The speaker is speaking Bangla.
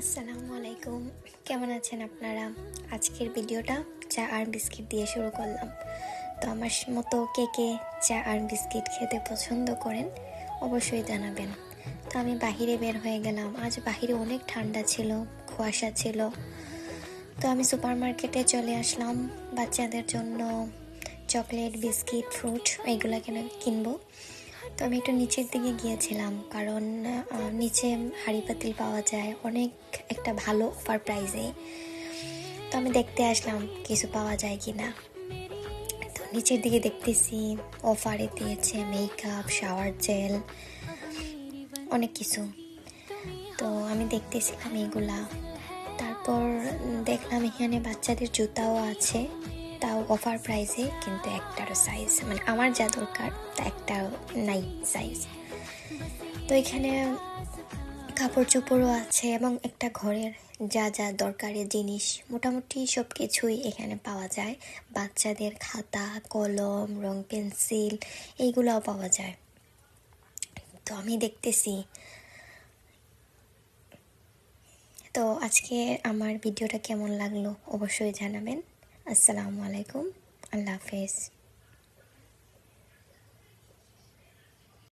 আসসালামু আলাইকুম, কেমন আছেন আপনারা? আজকের ভিডিওটা চা আর বিস্কিট দিয়ে শুরু করলাম। তো আমার মতো কে কে চা আর বিস্কিট খেতে পছন্দ করেন অবশ্যই জানাবেন। তো আমি বাহিরে বের হয়ে গেলাম। আজ বাহিরে অনেক ঠান্ডা ছিল, কুয়াশা ছিল। তো আমি সুপার মার্কেটে চলে আসলাম বাচ্চাদের জন্য চকলেট, বিস্কিট, ফ্রুট এইগুলো কিনবো। তো আমি একটু নিচের দিকে গিয়েছিলাম, কারণ নিচে হাঁড়ি পাতিল পাওয়া যায় অনেক একটা ভালো অফার প্রাইসে। তো আমি দেখতে আসলাম কিছু পাওয়া যায় কি না। তো নিচের দিকে দেখতেছি অফারে দিয়েছে মেকআপ, শাওয়ার জেল, অনেক কিছু। তো আমি দেখতেছিলাম এগুলা। তারপর দেখলাম এখানে বাচ্চাদের জুতাও আছে, তাও অফার প্রাইসে, কিন্তু একটারও সাইজ মানে আমার যা দরকার তা একটাও নাই সাইজ। তো এখানে কাপড় চোপড়ও আছে এবং একটা ঘরের যা যা দরকারি জিনিস মোটামুটি সব কিছুই এখানে পাওয়া যায়। বাচ্চাদের খাতা, কলম, রং পেন্সিল এইগুলোও পাওয়া যায়। তো আমি দেখতেছি। তো আজকে আমার ভিডিওটা কেমন লাগলো অবশ্যই জানাবেন। আসসালামু আলাইকুম, আল্লাহ হাফেজ।